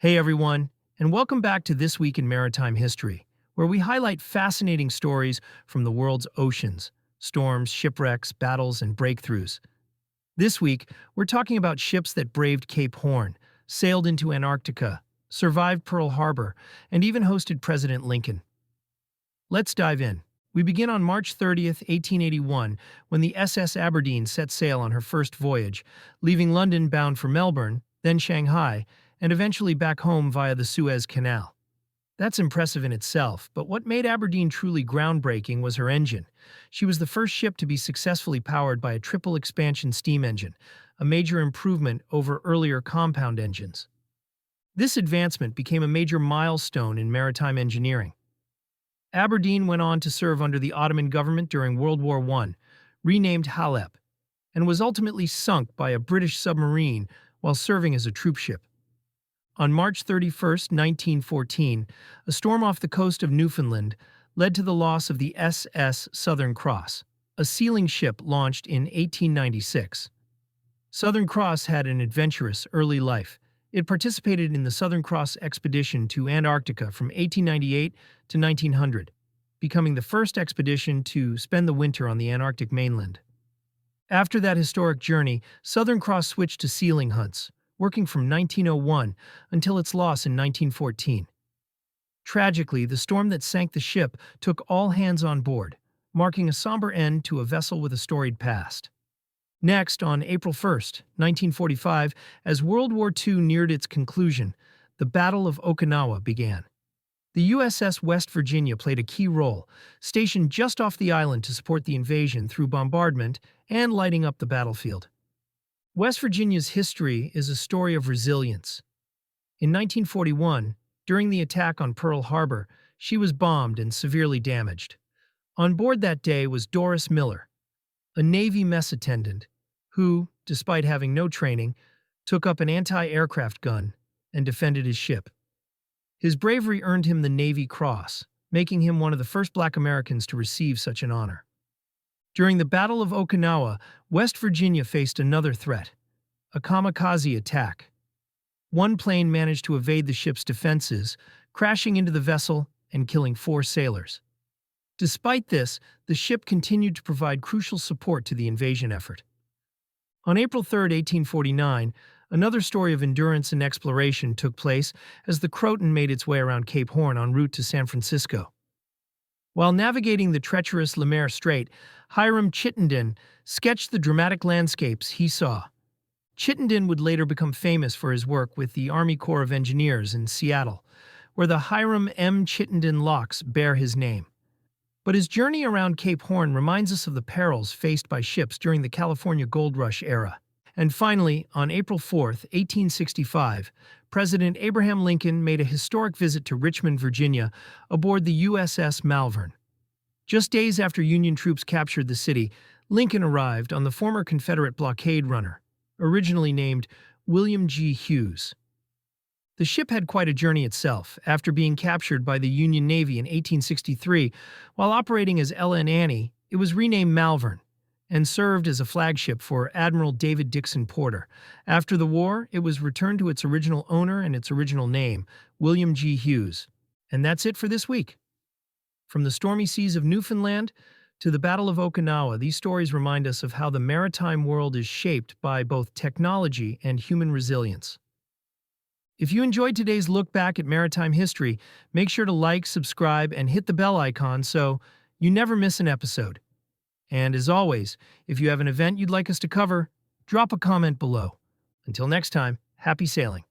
Hey everyone, and welcome back to This Week in Maritime History, where we highlight fascinating stories from the world's oceans, storms, shipwrecks, battles, and breakthroughs. This week, we're talking about ships that braved Cape Horn, sailed into Antarctica, survived Pearl Harbor, and even hosted President Lincoln. Let's dive in. We begin on March 30th, 1881, when the SS Aberdeen set sail on her first voyage, leaving London bound for Melbourne, then Shanghai, and eventually back home via the Suez Canal. That's impressive in itself, but what made Aberdeen truly groundbreaking was her engine. She was the first ship to be successfully powered by a triple expansion steam engine, a major improvement over earlier compound engines. This advancement became a major milestone in maritime engineering. Aberdeen went on to serve under the Ottoman government during World War I, renamed Halep, and was ultimately sunk by a British submarine while serving as a troopship. On March 31, 1914, a storm off the coast of Newfoundland led to the loss of the SS Southern Cross, a sealing ship launched in 1896. Southern Cross had an adventurous early life. It participated in the Southern Cross expedition to Antarctica from 1898 to 1900, becoming the first expedition to spend the winter on the Antarctic mainland. After that historic journey, Southern Cross switched to sealing hunts, working from 1901 until its loss in 1914. Tragically, the storm that sank the ship took all hands on board, marking a somber end to a vessel with a storied past. Next, on April 1, 1945, as World War II neared its conclusion, the Battle of Okinawa began. The USS West Virginia played a key role, stationed just off the island to support the invasion through bombardment and lighting up the battlefield. West Virginia's history is a story of resilience. In 1941, during the attack on Pearl Harbor, she was bombed and severely damaged. On board that day was Doris Miller, a Navy mess attendant who, despite having no training, took up an anti-aircraft gun and defended his ship. His bravery earned him the Navy Cross, making him one of the first Black Americans to receive such an honor. During the Battle of Okinawa, West Virginia faced another threat, a kamikaze attack. One plane managed to evade the ship's defenses, crashing into the vessel and killing 4 sailors. Despite this, the ship continued to provide crucial support to the invasion effort. On April 3, 1849, another story of endurance and exploration took place as the Croton made its way around Cape Horn en route to San Francisco. While navigating the treacherous Maire Strait, Hiram Chittenden sketched the dramatic landscapes he saw. Chittenden would later become famous for his work with the Army Corps of Engineers in Seattle, where the Hiram M. Chittenden locks bear his name. But his journey around Cape Horn reminds us of the perils faced by ships during the California Gold Rush era. And finally, on April 4, 1865, President Abraham Lincoln made a historic visit to Richmond, Virginia, aboard the USS Malvern. Just days after Union troops captured the city, Lincoln arrived on the former Confederate blockade runner, originally named William G. Hughes. The ship had quite a journey itself, after being captured by the Union Navy in 1863. While operating as Ella and Annie, it was renamed Malvern and served as a flagship for Admiral David Dixon Porter. After the war, it was returned to its original owner and its original name, William G. Hughes. And that's it for this week. From the stormy seas of Newfoundland to the Battle of Okinawa, these stories remind us of how the maritime world is shaped by both technology and human resilience. If you enjoyed today's look back at maritime history, make sure to like, subscribe, and hit the bell icon so you never miss an episode. And as always, if you have an event you'd like us to cover, drop a comment below. Until next time, happy sailing.